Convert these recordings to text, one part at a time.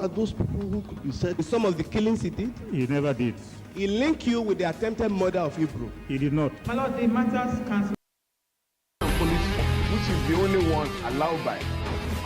are those people who could be said some of the killings he did? He never did. He linked you with the attempted murder of Hebrew. He did not. My lord, the matters council. Police, which is the only one allowed by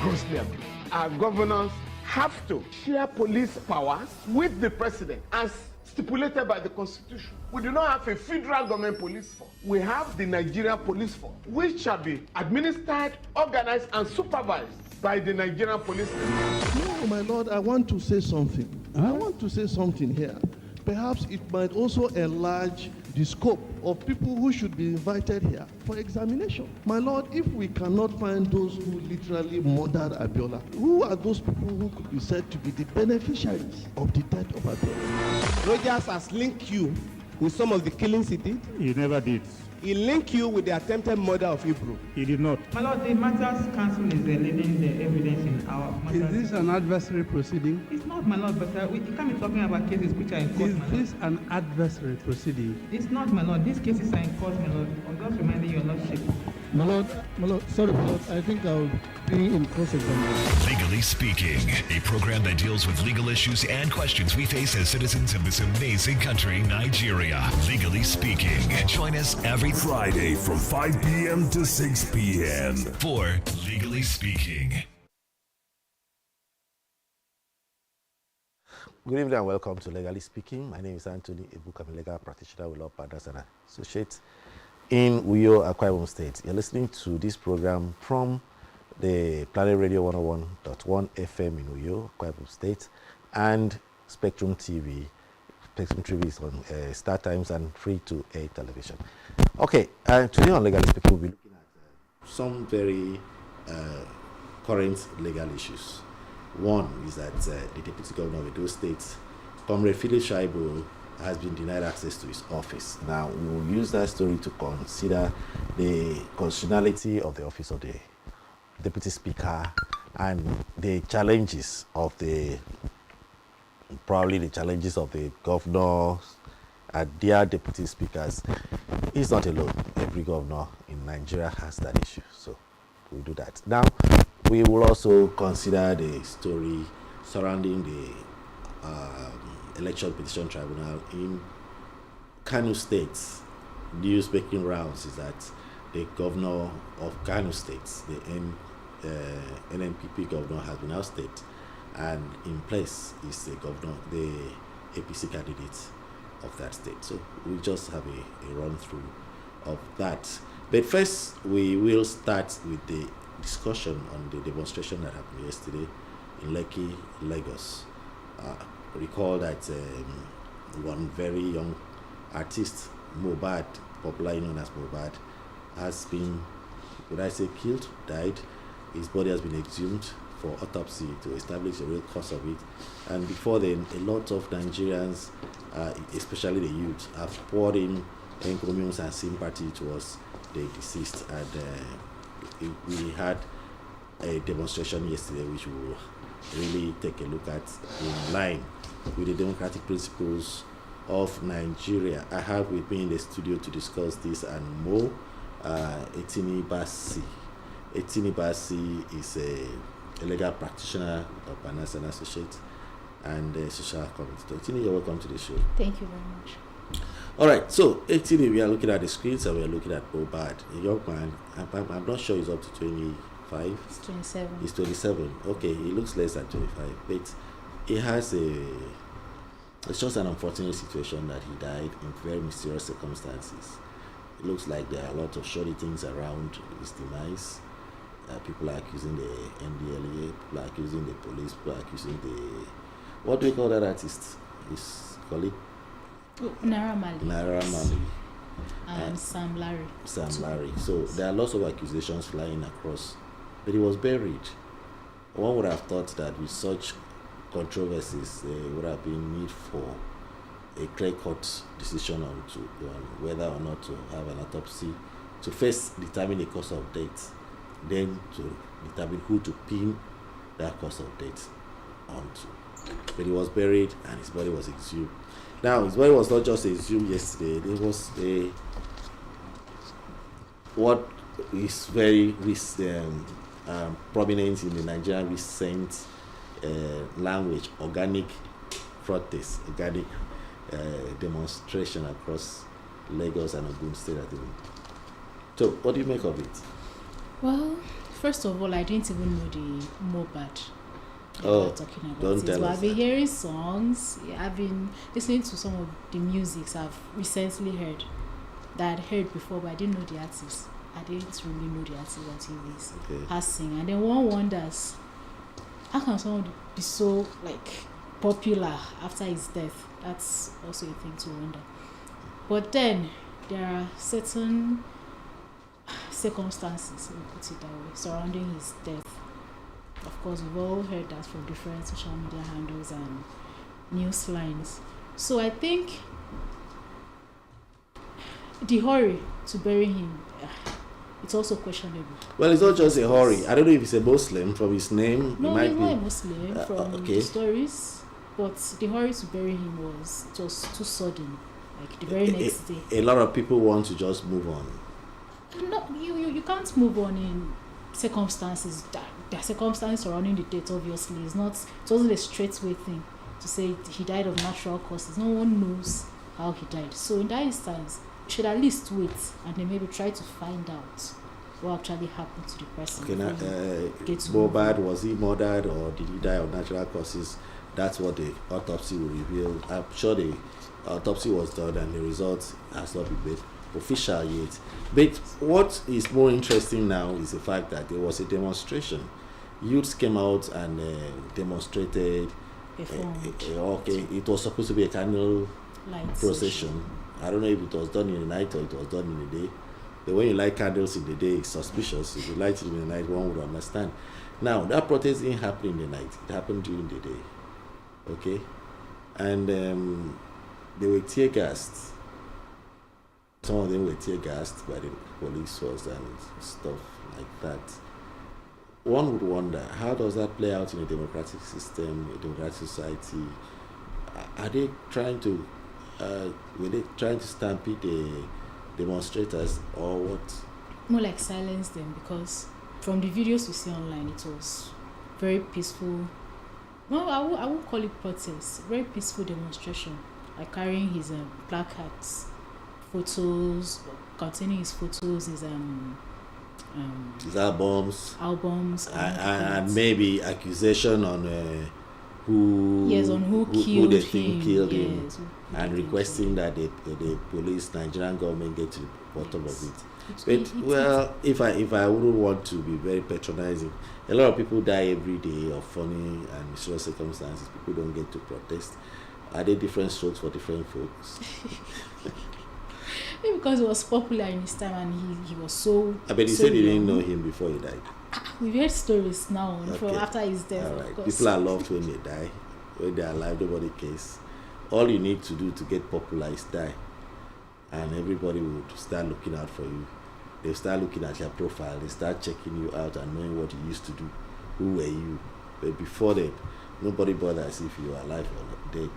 grossly abused. Our governors have to share police powers with the president as stipulated by the constitution. We do not have a federal government police force. We have the Nigerian police force, which shall be administered, organized, and supervised by the Nigerian police force. No, my lord, I want to say something. I want to say something here. Perhaps it might also enlarge the scope of people who should be invited here for examination. My lord, if we cannot find those who literally murdered Abiola, who are those people who could be said to be the beneficiaries of the death of Abiola? Rogers has linked you with some of the killings he did? He never did. He linked you with the attempted murder of Hebrew? He did not. My lord, the matters council is leading the evidence in our matters. Is this an adversary proceeding? It's not, my lord, but we can't be talking about cases which are in court, Is my lord. this an adversary proceeding? It's not, my lord. These cases are in court, my lord. I'm just reminding you, lordship. My lord, sorry, my lord, I think I'll be in cross-examination. Legally Speaking, a program that deals with legal issues and questions we face as citizens of this amazing country, Nigeria. Legally Speaking. Join us every Friday from 5 p.m. to 6 p.m. for Legally Speaking. Good evening and welcome to Legally Speaking. My name is Anthony Ebuka. I'm a legal practitioner with Law Partners and Associates in Uyo, Akwa Ibom State. You're listening to this program from the Planet Radio 101.1 FM in Uyo, Akwa Ibom State, and Spectrum TV. Spectrum TV is on Star Times and free to air television. Okay, today on Legally Speaking, we'll be looking at some very current legal issues. One is that the Deputy Governor of Edo State, Comrade Philip Shaibu, has been denied access to his office. Now, we will use that story to consider the constitutionality of the office of the Deputy Speaker and the challenges of probably the challenges of the governors and their deputy speakers. He's not alone. Every governor in Nigeria has that issue. So we'll do that. Now, we will also consider the story surrounding the Election Petition Tribunal in Kano State. News making rounds is that the governor of Kano State, the NNPP governor, has been ousted, and in place is the governor, the APC candidate of that state. So we'll just have a run through of that. But first, we will start with the discussion on the demonstration that happened yesterday in Lekki, Lagos. Recall that one very young artist, Mohbad, popularly known as Mohbad, has been, would I say, killed, died. His body has been exhumed for autopsy to establish the real cause of it. And before then, a lot of Nigerians, especially the youth, have poured in encomiums and sympathy towards the deceased. And we had a demonstration yesterday which we will really take a look at in line with the democratic principles of Nigeria. I have with me in the studio to discuss this and more Etini Basi. Etini Basi is a legal practitioner of Partners and Associates and a social commentator. Etini, you're welcome to the show. Thank you very much. All right, so Etini, we are looking at the screens and we are looking at Mohbad, a young man. I'm not sure he's up to 25. It's 27. He's 27. Okay, he looks less than 25, but he has it's just an unfortunate situation that he died in very mysterious circumstances. It looks like there are a lot of shoddy things around his demise. People are accusing the NDLEA, people are accusing the police, people are accusing the, what do we call that artist? His colleague? Naira Marley. Sam Larry. Sam Larry. So there are lots of accusations flying across, but he was buried. One would have thought that with such controversies, there would have been need for a clear-cut decision on whether or not to have an autopsy to first determine the cause of death, then to determine who to pin that cause of death onto. But he was buried and his body was exhumed. Now, his body was not just exhumed yesterday. There was what is very prominent in the Nigerian recent language, organic protest, organic demonstration across Lagos and Ogun State at the moment. So, what do you make of it? Well, first of all, I didn't even know the Mohbad. Oh, Talking about don't it. tell But us I've been that. hearing songs. I've been listening to some of the musics I've recently heard that I'd heard before, but I didn't know the artist. I didn't really know the artist until this has sing. And then one wonders, how can someone be so popular after his death? That's also a thing to wonder. But then there are certain circumstances, let me put it that way, surrounding his death. Of course, we've all heard that from different social media handles and news lines. So I think the hurry to bury him, it's also questionable. Well, it's not just a hurry. I don't know if he's a Muslim from his name. No, he might he's be not a Muslim from okay. the stories, but the hurry to bury him was just too sudden. Like the very next day. A lot of people want to just move on. No, you can't move on in circumstances. There are circumstances surrounding the death. Obviously, it wasn't a straightway thing to say he died of natural causes. No one knows how he died. So in that instance, you should at least wait and then maybe try to find out what actually happened to the person. Okay, now, Mohbad, was he murdered or did he die of natural causes? That's what the autopsy will reveal. I'm sure the autopsy was done and the result has not been made official yet. But what is more interesting now is the fact that there was a demonstration. Youths came out and demonstrated. Okay, it was supposed to be a candle procession. I don't know if it was done in the night or it was done in the day. But when you light candles in the day, it's suspicious. If you light it in the night, one would understand. Now, that protest didn't happen in the night. It happened during the day. Okay? And they were tear gassed. Some of them were tear gassed by the police force and stuff like that. One would wonder, how does that play out in a democratic system, a democratic society? Are they trying to, were they trying to stampede the demonstrators or what? More like silence them, because from the videos we see online, it was very peaceful. No, I won't call it protest. Very peaceful demonstration, like carrying his placards, photos containing his photos, his albums, and maybe accusation on who they think killed him, and requesting that the police, Nigerian government, get to the bottom of it. But well, if I wouldn't want to be very patronizing, a lot of people die every day of funny and mysterious circumstances. People don't get to protest. Are there different strokes for different folks? Maybe because he was popular in his time and he was so. I bet he said he didn't know him before he died. We've heard stories now from after his death. All right. Of course. People are loved when they die. When they are alive, nobody cares. All you need to do to get popular is die, and everybody would start looking out for you. They start looking at your profile. They start checking you out and knowing what you used to do. Who were you? But before that, nobody bothers if you are alive or dead.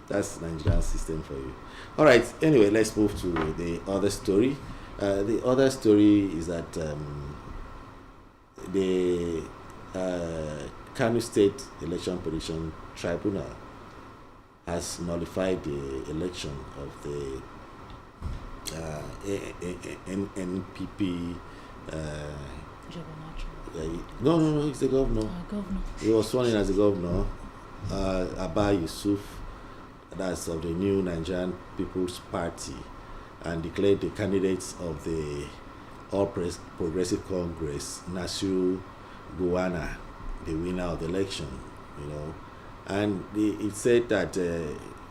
That's the Nigerian system for you. All right. Anyway, let's move to the other story. The other story is that the Kano State Election Petition Tribunal has nullified the election of the NPP. No, he's the governor. Governor. He was sworn in as the governor. Abba Yusuf, that's of the new Nigerian People's Party, and declared the candidates of the All Progressive Congress, Nasiru Gowon, the winner of the election. And it said that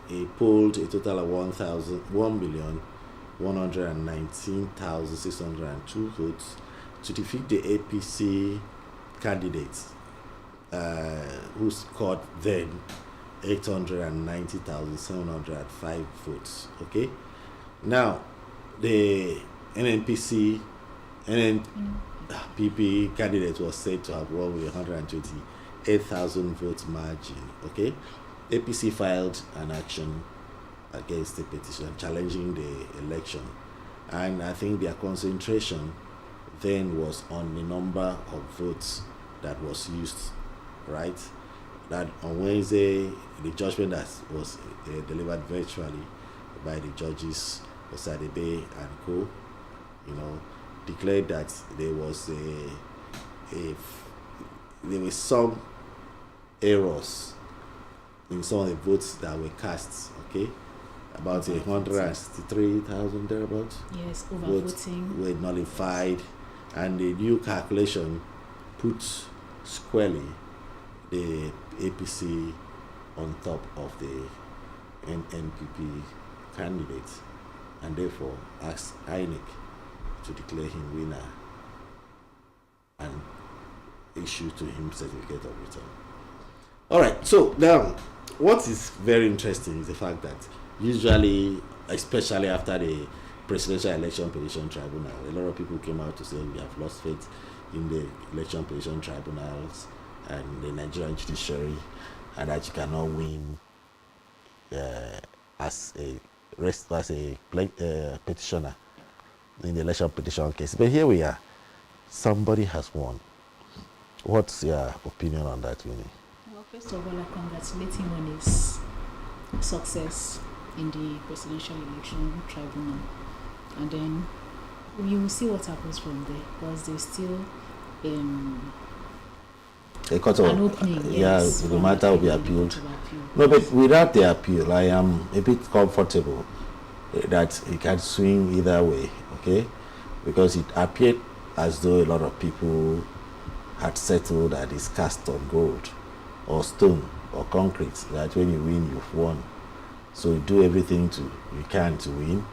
he polled a total of 1,119,602 votes to defeat the APC candidates, who scored then 890,705 votes. Okay, now the NPP candidate was said to have won with 128,000 votes margin. Okay, APC filed an action against the petition challenging the election, and I think their concentration then was on the number of votes that was used, right? that on Wednesday, the judgment that was delivered virtually by the judges, Osadebe and co, declared that there was there were some errors in some of the votes that were cast. Okay, about 163,000 thereabouts. Yes, votes overvoting were nullified, and the new calculation put squarely the APC on top of the NPP candidate, and therefore asked INEC to declare him winner and issue to him certificate of return. All right, so now what is very interesting is the fact that usually, especially after the presidential election petition tribunal, a lot of people came out to say we have lost faith in the election petition tribunals and the Nigerian judiciary, and that you cannot win as a petitioner in the election petition case. But here we are. Somebody has won. What's your opinion on that, Winnie? Well, first of all, I congratulate him on his success in the presidential election tribunal, and then we will see what happens from there, because there's still an opening. Yes, the matter will be appealed. No, but without the appeal, I am a bit comfortable that it can swing either way, okay? Because it appeared as though a lot of people had settled that it's cast on gold or stone or concrete, that when you win, you've won. So you do everything you can to win.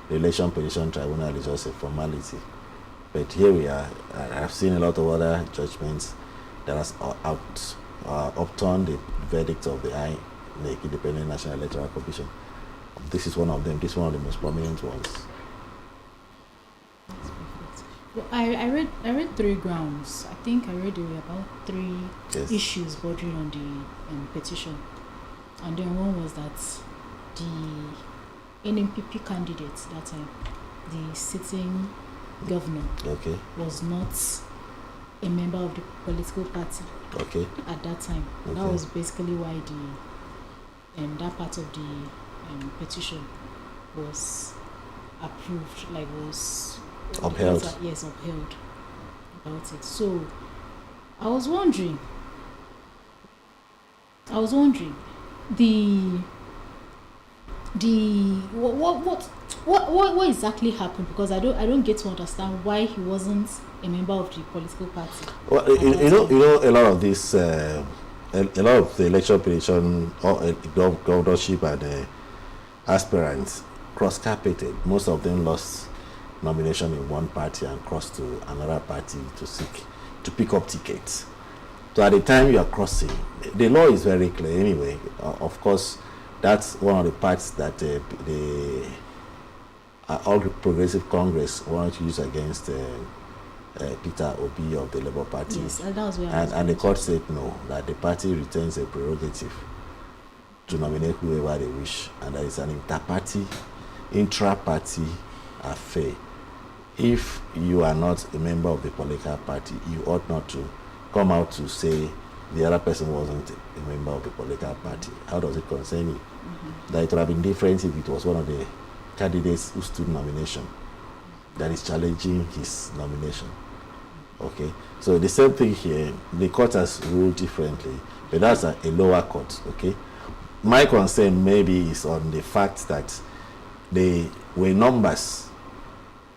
The election petition tribunal is just a formality. But here we are. I've seen a lot of other judgments that has upturned the verdict of the INEC, Independent National Electoral Commission. This is one of them. This is one of the most prominent ones. Well, I read 3 grounds. I think I read there were about 3 issues bordering on the petition, and then one was that the NMPP candidate that time, the sitting governor, was not a member of the political party at that time. That was basically why that part of the petition was approved, was upheld. Upheld about it. So I was wondering what exactly happened, because I don't get to understand why he wasn't a member of the political party. Well, you know a lot of this a lot of the election petition or governorship and aspirants cross-carpeted. Most of them lost nomination in one party and crossed to another party to pick up tickets. So at the time you are crossing, the law is very clear anyway. Of course, that's one of the parts that the All Progressive Congress wanted to use against Peter Obi of the Labour Party. Yes, that was where and the court said no, that the party retains a prerogative to nominate whoever they wish, and that is an intra-party affair. If you are not a member of the political party, you ought not to come out to say the other person wasn't a member of the political party. How does it concern you? That it would have been different if it was one of the candidates who stood nomination that is challenging his nomination. Okay, so the same thing here. The court has ruled differently, but that's a lower court. Okay, my concern maybe is on the fact that there were numbers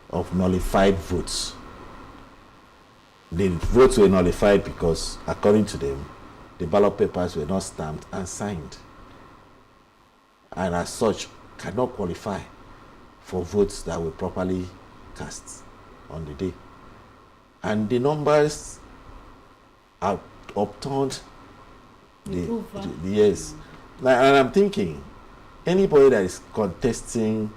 of nullified votes. The votes were nullified because, according to them, the ballot papers were not stamped and signed, and as such cannot qualify for votes that were properly cast on the day. And the numbers are upturned. Yes. And I'm thinking, anybody that is contesting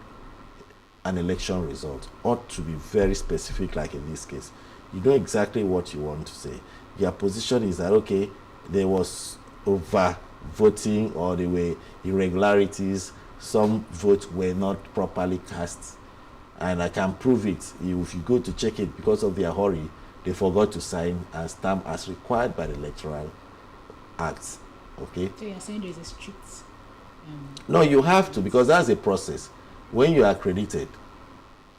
an election result ought to be very specific, like in this case. You know exactly what you want to say. Your position is that, okay, there was over voting or there were irregularities, some votes were not properly cast, and I can prove it. If you go to check it, because of their hurry, they forgot to sign and stamp as required by the Electoral Act Okay. So you're saying there's a strict. No, you have to, because that's a process. When you are accredited,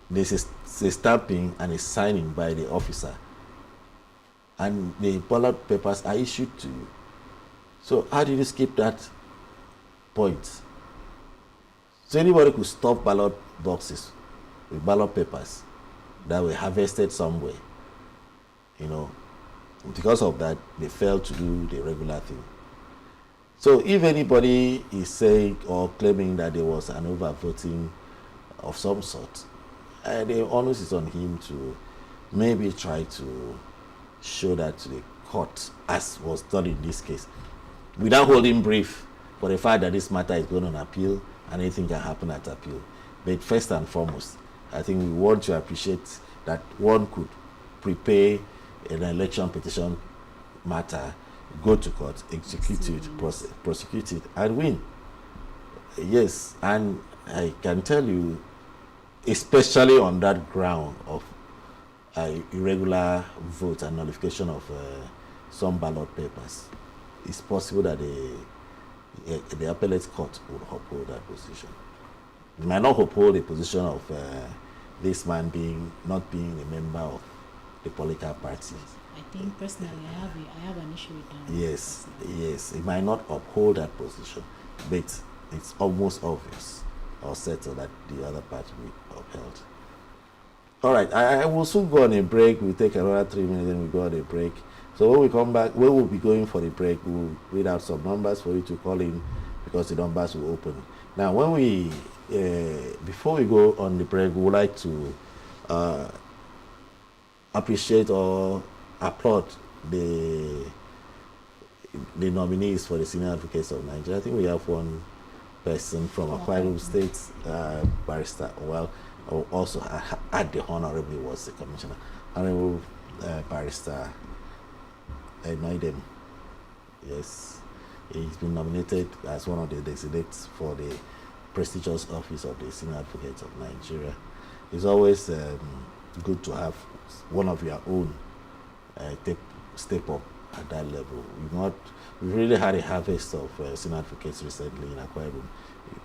there's a stamping and a signing by the officer, and the ballot papers are issued to you. So how did you skip that point? So anybody could stop ballot boxes with ballot papers that were harvested somewhere. You know, because of that, they failed to do the regular thing. So if anybody is saying or claiming that there was an overvoting of some sort, the onus is on him to maybe try to show that to the court, as was done in this case, without holding brief for the fact that this matter is going on appeal and anything can happen at appeal. But first and foremost, I think we want to appreciate that one could prepare an election petition matter, go to court, execute it, prosecute it, and win. Yes, and I can tell you, especially on that ground of irregular vote and nullification of some ballot papers, it's possible that the appellate court would uphold that position. It might not uphold the position of this man not being a member of the political party. I think personally, I have an issue with that. Yes, it might not uphold that position, but it's almost obvious or settled that the other party will upheld. All right, I will soon go on a break. We'll take another 3 minutes and we'll go on a break. So when we come back, when we'll be going for the break, we'll read out some numbers for you to call in, because the numbers will open. Now, when we before we go on the break, we would like to appreciate or applaud the nominees for the Senior Advocates of Nigeria. I think we have one person from Akwa Ibom State, Barrister. Well, also at the honorable was the commissioner, Honorable Barrister Noidem. Yes, he's been nominated as one of the designates for the prestigious office of the Senior Advocate of Nigeria. It's always good to have one of your own step up at that level. We've really had a harvest of senior advocates recently in Akwa Ibom.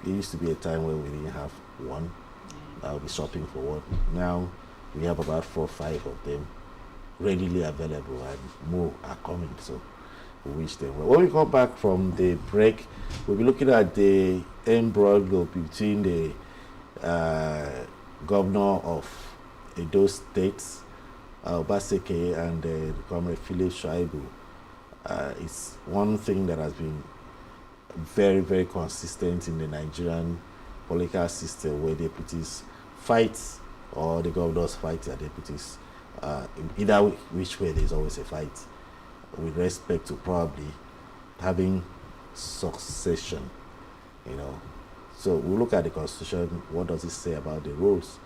It used to be a time where we didn't have one. I'll be shopping for one. Now we have about 4 or 5 of them readily available, and more are coming. So we wish them well. When we come back from the break, we'll be looking at the imbroglio between the governor of Edo State, Obaseki, and Comrade Philip Shaibu. It's one thing that has been very, very consistent in the Nigerian political system, where deputies fight, or the governors fight their deputies. Either which way, there's always a fight, with respect to probably having succession, So we'll look at the Constitution. What does it say about the roles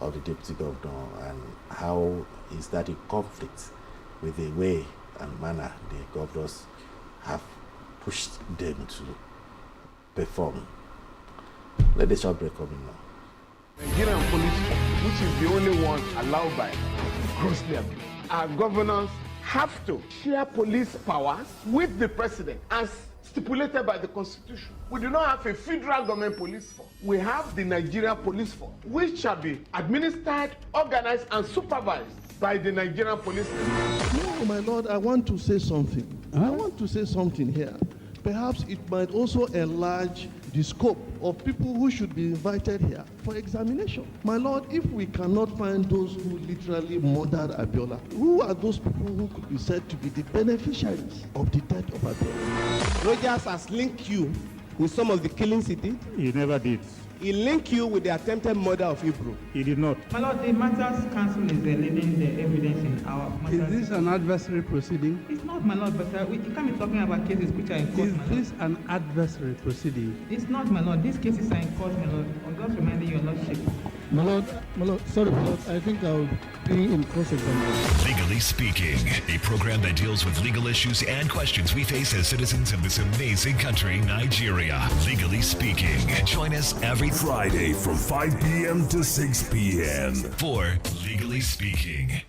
of the deputy governor, and how is that in conflict with the way and manner the governors have pushed them to perform? Let the short break come in now. Nigerian police, which is the only one allowed by grossly abused. Our governors have to share police powers with the president as stipulated by the Constitution. We do not have a federal government police force. We have the Nigeria Police Force, which shall be administered, organized, and supervised by the Nigerian police. No, my lord, I want to say something. I want to say something here. Perhaps it might also enlarge the scope of people who should be invited here for examination. My lord, if we cannot find those who literally murdered Abiola, who are those people who could be said to be the beneficiaries of the death of Abiola? Rogers has linked you with some of the killings he did. He never did. He linked you with the attempted murder of Ibro. He did not. My lord, the matters council is leading the evidence in our matters. Is this an adversary proceeding? It's not, my lord, but you can't be talking about cases which are in court, Is my lord. this an adversary proceeding? It's not, my lord. These cases are in court, my lord. I'm just reminding your lordship. My lord, sorry, my lord, I think I'll be in cross-examination. Legally Speaking, a program that deals with legal issues and questions we face as citizens of this amazing country, Nigeria. Legally Speaking. Join us every Friday from 5 p.m. to 6 p.m. for Legally Speaking.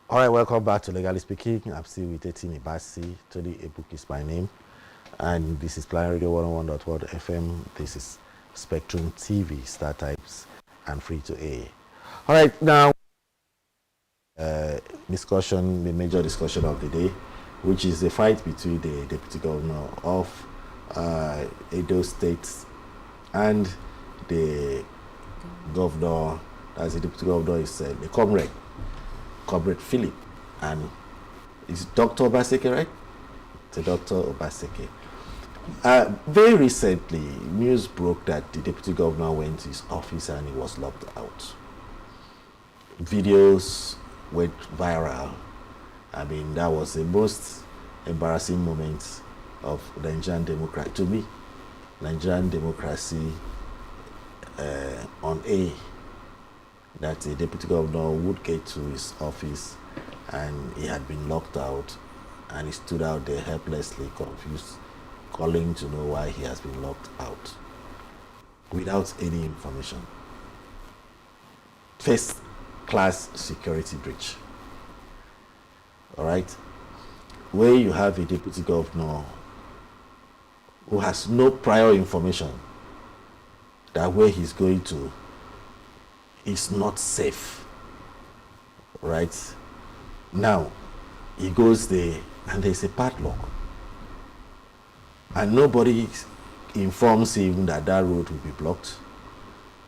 All right, welcome back to Legally Speaking. I'm still with Etini Ibasi. Tony Ebuk is my name. And this is Planet Radio 101.1 FM. This is Spectrum TV, Star Types, and Free to Air. All right, now, discussion, the major discussion of the day, which is the fight between the Deputy Governor of Edo State and the Governor, as the Deputy Governor is the Comrade Philip, and it's Dr. Obaseki, right? It's Dr. Obaseki. Very recently, news broke that the Deputy Governor went to his office and he was locked out. Videos went viral. I mean, that was the most embarrassing moment of Nigerian democracy, to me. Nigerian democracy on air. That the Deputy Governor would get to his office and he had been locked out, and he stood out there helplessly confused, calling to know why he has been locked out without any information. First class security breach. All right, where you have a Deputy Governor who has no prior information that where he's going to is not safe. Right? Now, he goes there and there's a padlock. And nobody informs him that that road will be blocked.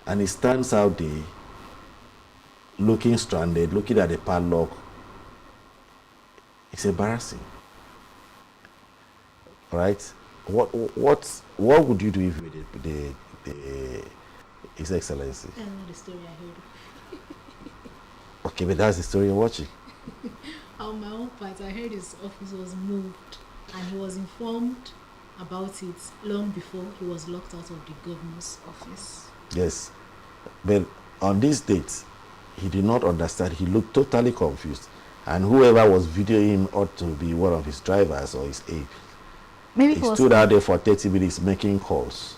And he stands out there looking stranded, looking at the padlock. It's embarrassing. Right? What would you do if you did His Excellency? I know the story I heard. Okay, but that's the story you're watching. On my own part, I heard his office was moved and he was informed about it long before he was locked out of the governor's office. Yes, but on this date, he did not understand. He looked totally confused, and whoever was videoing him ought to be one of his drivers or his aide. Maybe he stood out there for 30 minutes making calls.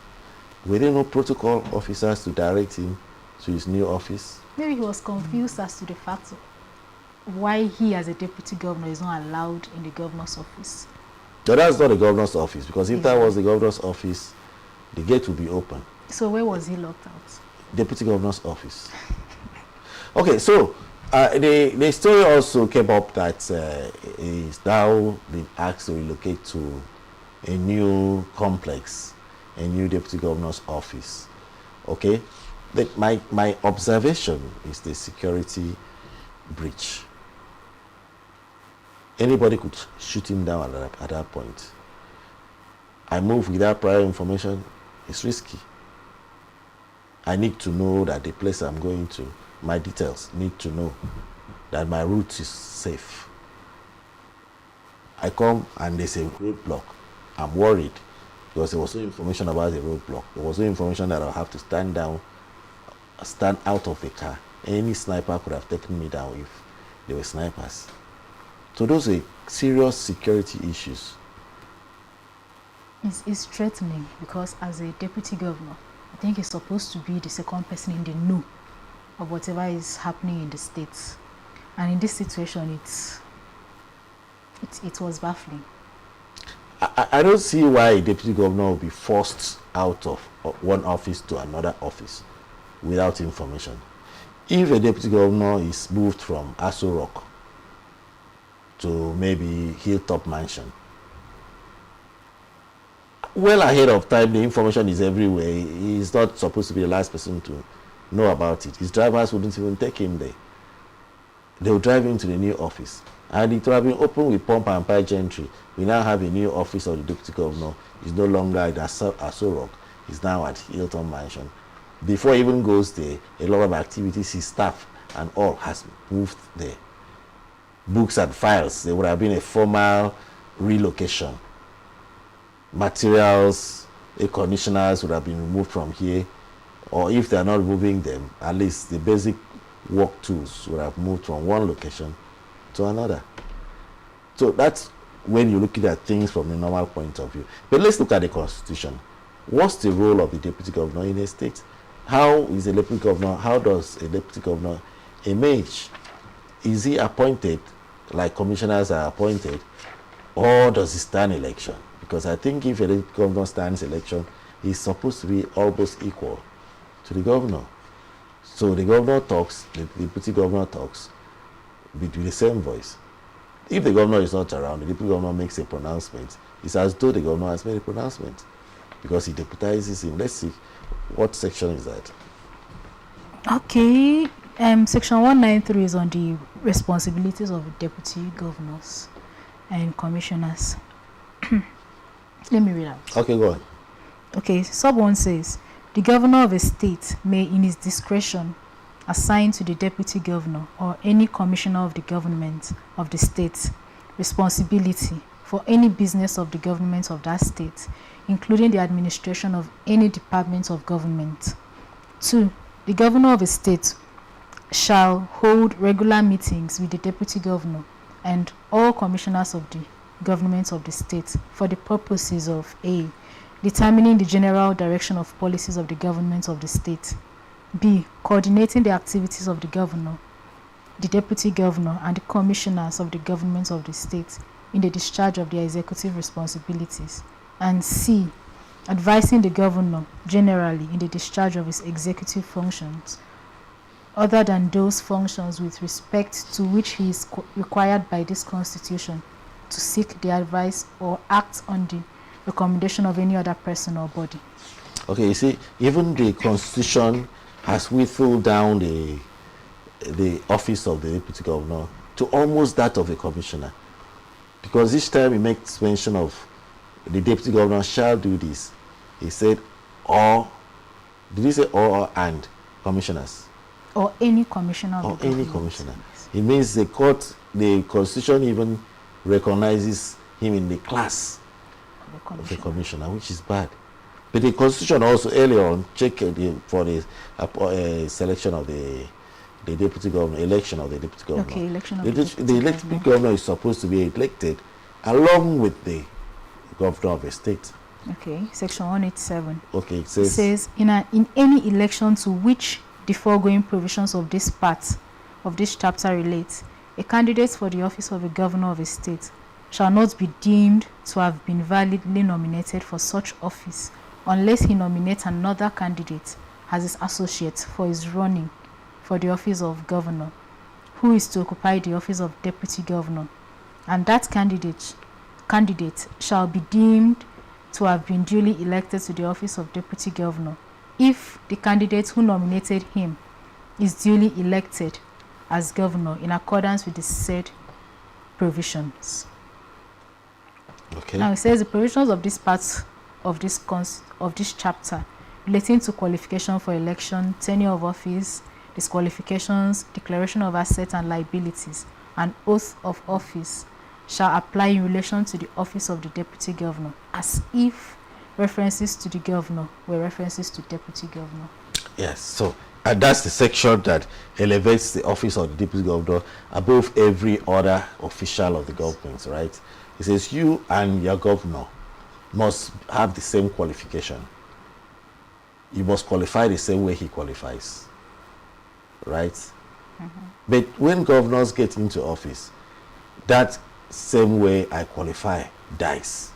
Were there no protocol officers to direct him to his new office? Maybe he was confused as to the fact of why he as a deputy governor is not allowed in the governor's office. No, that's not the governor's office, because if that was the governor's office, the gate would be open. So where was he locked out? Deputy governor's office. Okay, so the story also came up that he's now been asked to relocate to a new complex, a new deputy governor's office. Okay, but my observation is the security breach. Anybody could shoot him down at that point. I move without prior information. It's risky. I need to know that the place I'm going to, my details need to know that my route is safe. I come and there's a roadblock. I'm worried because there was no information about the roadblock. There was no information that I'll have to stand out of the car. Any sniper could have taken me down if there were snipers. So those are serious security issues. It's threatening because as a deputy governor, I think he's supposed to be the second person in the know of whatever is happening in the states. And in this situation, it was baffling. I don't see why a deputy governor will be forced out of one office to another office without information. If a deputy governor is moved from Aso Rock to maybe Hilltop Mansion, well ahead of time, the information is everywhere. He's not supposed to be the last person to know about it. His drivers wouldn't even take him there. They will drive him to the new office. And it will have been open with pomp and pageantry. We now have a new office of the deputy governor. He's no longer at Aso Rock. He's now at Hilton Mansion. Before he even goes there, a lot of activities, his staff and all has moved there. Books and files, there would have been a formal relocation. Materials, air conditioners would have been removed from here. Or if they're not moving them, at least the basic work tools would have moved from one location to another. So that's when you're looking at things from a normal point of view. But let's look at the Constitution. What's the role of the deputy governor in a state? How is a deputy governor, how does a deputy governor emerge is he appointed like commissioners are appointed, or does he stand election? Because I think if a governor stands election, he's supposed to be almost equal to the governor. So the governor talks, the deputy governor talks with the same voice. If the governor is not around, the deputy governor makes a pronouncement. It's as though the governor has made a pronouncement because he deputizes him. Let's see, what section is that? Okay, section 193 is on the responsibilities of deputy governors and commissioners. Let me read out. Okay, go on. Okay, sub 1 says, the governor of a state may in his discretion assign to the deputy governor or any commissioner of the government of the state responsibility for any business of the government of that state, including the administration of any department of government. 2. The governor of a state shall hold regular meetings with the deputy governor and all commissioners of the government of the state for the purposes of A. Determining the general direction of policies of the government of the state, B. Coordinating the activities of the governor, the deputy governor, and the commissioners of the government of the state in the discharge of their executive responsibilities, and C. Advising the governor generally in the discharge of his executive functions, other than those functions with respect to which he is required by this constitution to seek the advice or act on the recommendation of any other person or body. Okay, you see, even the constitution has whittled down the office of the deputy governor to almost that of a commissioner, because each time he makes mention of the deputy governor shall do this, he said, or, did he say or and commissioners? Or any commissioner of or the any government. commissioner. It means the constitution even recognizes him in the class of a commissioner, which is bad. But the constitution also earlier on checked for the selection of the deputy governor, election of the deputy governor. Okay, election of the the deputy governor is supposed to be elected along with the governor of a state. Okay, section 187. Okay, it says in any election to which the foregoing provisions of this part of this chapter relate, a candidate for the office of a governor of a state shall not be deemed to have been validly nominated for such office unless he nominates another candidate as his associate for his running for the office of governor, who is to occupy the office of deputy governor, and that candidate shall be deemed to have been duly elected to the office of deputy governor if the candidate who nominated him is duly elected as governor in accordance with the said provisions. Okay. Now it says the provisions of this part of this chapter relating to qualification for election, tenure of office, disqualifications, declaration of assets and liabilities, and oath of office shall apply in relation to the office of the deputy governor, as if references to the governor were references to deputy governor. Yes, so that's the section that elevates the office of the deputy governor above every other official of the government, right? It says you and your governor must have the same qualification. You must qualify the same way he qualifies, right? But when governors get into office, that same way I qualify dies.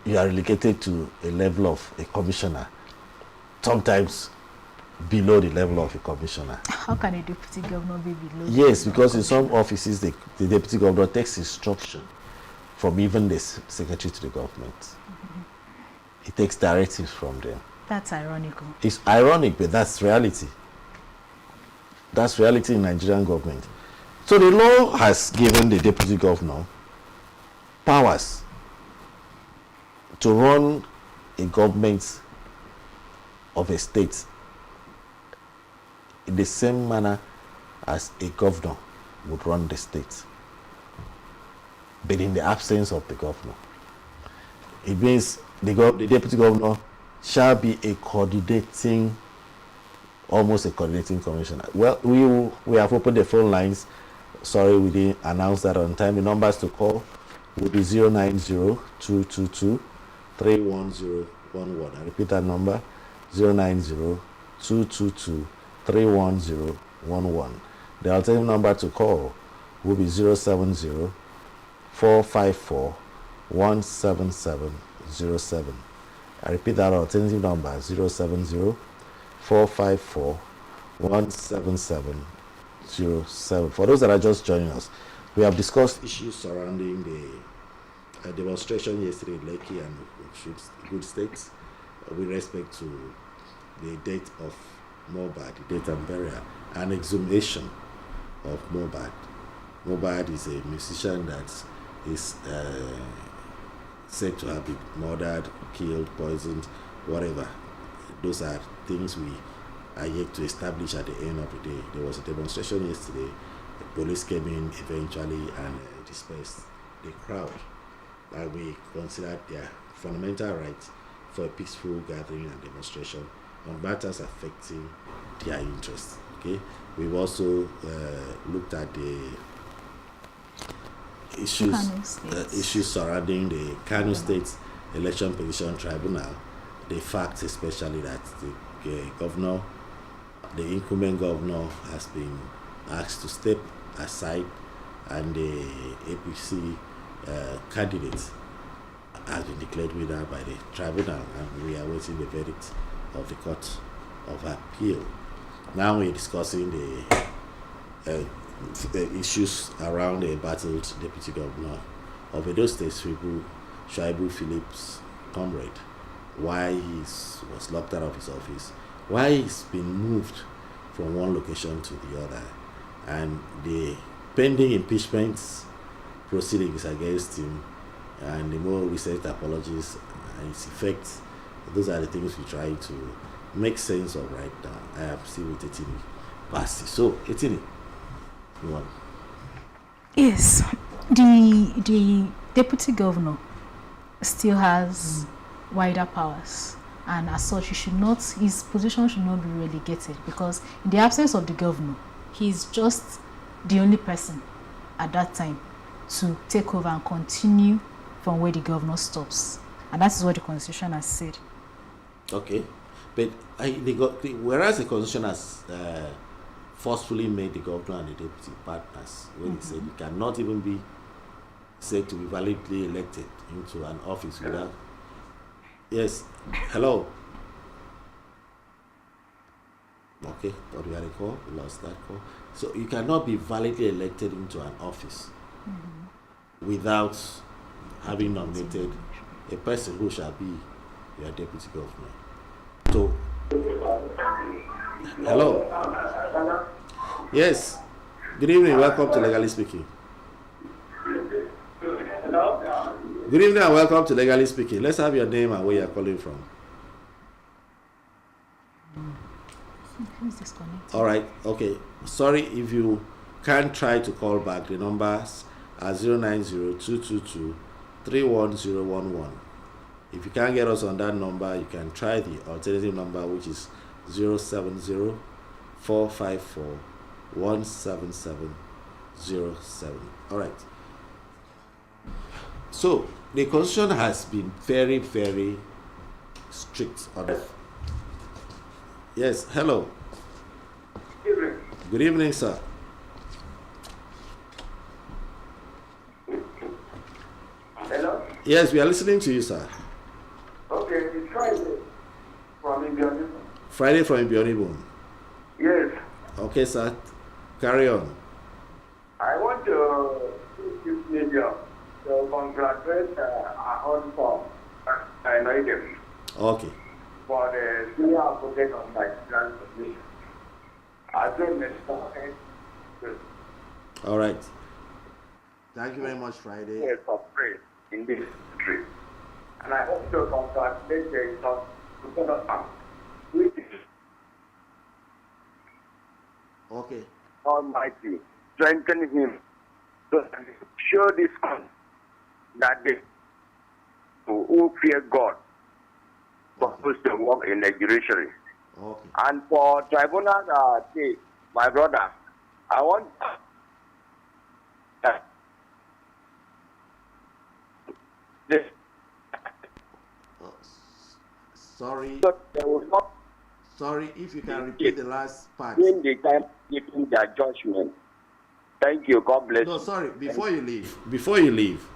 You are relegated to a level of a commissioner, sometimes below the level of a commissioner. How can a deputy governor be below? Yes, because in some offices the deputy governor takes instruction from even the secretary to the government. He takes directives from them. That's ironical. It's ironic, but that's reality. That's reality in Nigerian government. So the law has given the deputy governor powers to run a government of a state in the same manner as a governor would run the state, but in the absence of the governor. It means the deputy governor shall be a coordinating, almost a coordinating commissioner. Well, we have opened the phone lines. Sorry, we didn't announce that on time. The numbers to call would be 090-222-31011. I repeat that number, 090-222-31011. The alternative number to call will be 070-454-17707. I repeat that alternative number, 070-454-17707. For those that are just joining us, we have discussed issues surrounding the demonstration yesterday in Lekki and good states with respect to the date of Mohbad, the date and burial, and exhumation of Mohbad. Mohbad is a musician that is said to have been murdered, killed, poisoned, whatever. Those are things we are yet to establish at the end of the day. There was a demonstration yesterday. The police came in eventually and dispersed the crowd. And we considered their fundamental right for a peaceful gathering and demonstration on matters affecting their interests. Okay, we've also looked at the issues surrounding the Kano State Election Petition Tribunal. The fact, especially that the governor, the incumbent governor, has been asked to step aside, and the APC candidate has been declared winner by the tribunal, and we are waiting the verdict of the Court of Appeal. Now we're discussing the issues around the embattled deputy governor of Edo State, Shaibu Phillips' comrade, why he was locked out of his office, why he's been moved from one location to the other, and the pending impeachment proceedings against him, and the more recent apologies and its effects. Those are the things we try to make sense of right now. I am still with Etini Basti. So, Etini, you want? Yes, the deputy governor still has wider powers, and as such, his position should not be relegated, because in the absence of the governor, he's just the only person at that time to take over and continue from where the governor stops, and that is what the constitution has said. Okay, but whereas the constitution has forcefully made the governor and the deputy partners, when it said you cannot even be said to be validly elected into an office without. Yes, hello. Okay, thought we had a call, we lost that call. So you cannot be validly elected into an office without having nominated a person who shall be your deputy governor. So, hello. Yes. Good evening. Welcome to Legally Speaking. Hello. Good evening and welcome to Legally Speaking. Let's have your name and where you are calling from. All right. Okay. Sorry if you can't try to call back. The numbers are 090-222-31011. If you can't get us on that number, you can try the alternative number, which is 070-454-17707. All right. So the Constitution has been very, very strict on it. Yes. Hello. Good evening. Good evening, sir. Hello? Yes, we are listening to you, sir. Okay, it's Friday from Ibioni. Friday from Ibioni. Yes. Okay, sir. Carry on. I want to give media to congratulate our own form. I know them. Okay. For the senior advocate of Nigerian position. As a minister. All right. Thank you very much, Friday. Yes, of praise in this country. And I hope to congratulate the Governor, which is okay. Almighty, strengthen him to show this country that they who fear God supposed to work in the judiciary. Okay. And for tribunal, my brother, I want this. Sorry. There was not. Sorry, if you can repeat the last part. During the time giving their judgment, Thank you. God bless No, you. sorry. Before you leave.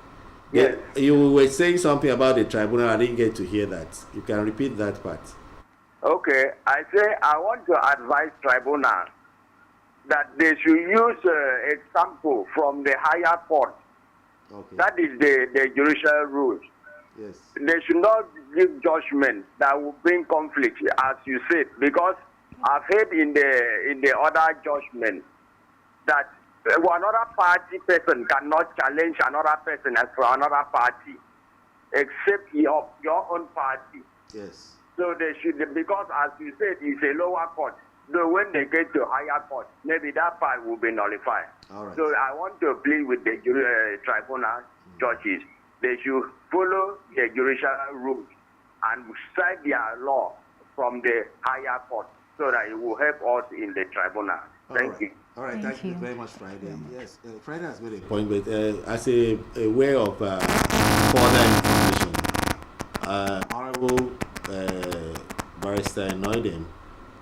Yes. You were saying something about the tribunal. I didn't get to hear that. You can repeat that part. Okay. I say I want to advise tribunal that they should use example from the higher court. Okay. That is the judicial rules. Yes. They should not give judgment that will bring conflict, as you said, because I've heard in the other judgment that another party person cannot challenge another person as for another party, except your own party. Yes. So they should, because as you said, it's a lower court. So when they get to higher court, maybe that part will be nullified. All right. So I want to plead with the tribunal judges. They should follow the judicial rules and cite their law from the higher court so that it will help us in the tribunal. Thank you. All right, thank you very much, Friday. Yes, Friday has made a point, but as a way of further information, Honorable Barrister Noiden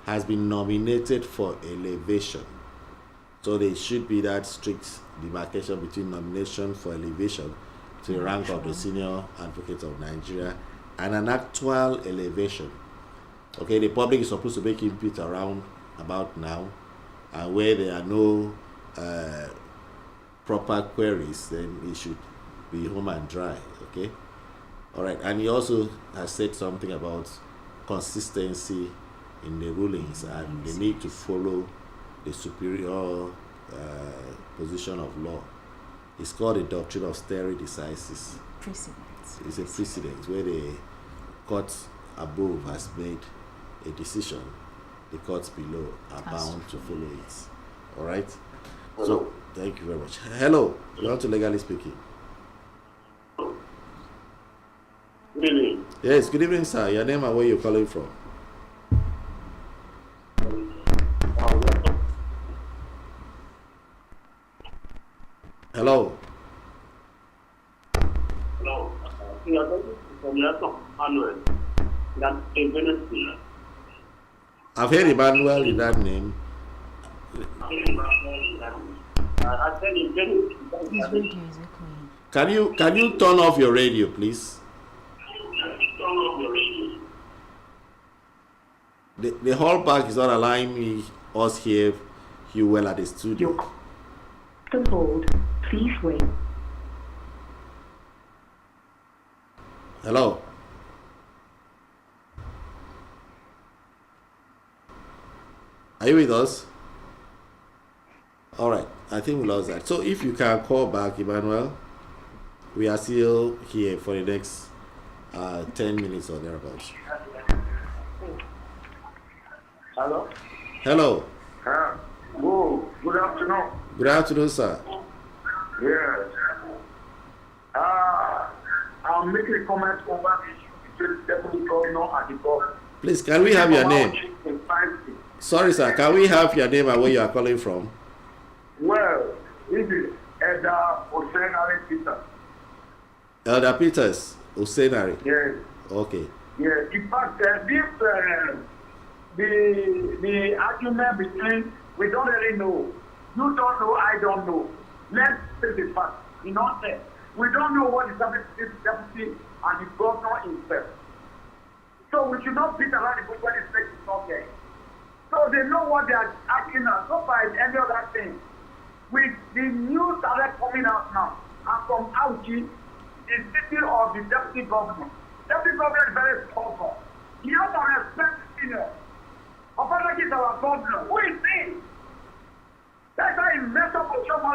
has been nominated for elevation. So there should be that strict demarcation between nomination for elevation to the rank of the Senior Advocate of Nigeria and an actual elevation. Okay, the public is supposed to make input around about now, and where there are no proper queries, then it should be home and dry. Okay, all right. And he also has said something about consistency in the rulings and the need to follow the superior position of law. It's called the doctrine of stare decisis. Precedence. It's a precedent where the court above has made a decision. The courts below are bound to follow it. All right? So, thank you very much. Hello. You want to legally speaking? Good evening. Yes, good evening, sir. Your name and where you're calling from? Hello. Hello. I've heard Emmanuel in that name. Can you turn off your radio, please? The hall back is not allowing us hear you well at the studio. To hold, please wait. Hello. Are you with us? All right. I think we lost that. So if you can call back, Emmanuel, we are still here for the next 10 minutes or thereabouts. Hello? Hello. Good afternoon. Good afternoon, sir. Yes. I'm making a comment over the issue between the deputy governor and the governor. Please, can we have your name? Sorry, sir. Can we have your name and where you are calling from? Well, this is Elder Osenari Peter. Elder Peters Osenari. Yes. Okay. Yes. In fact, the argument between we don't really know. You don't know, I don't know. Let's say the fact. In all that, we don't know what is happening to this deputy and the governor himself. So we should not beat around the bush when the state is not there. So they know what they are asking us. So far as any other thing. With the news started coming out now, and from Auchi, the city of the deputy governor. Deputy governor is very powerful. He has to respect the senior. Opportunity is our governor. Who is he? That's why he messed up with Shoma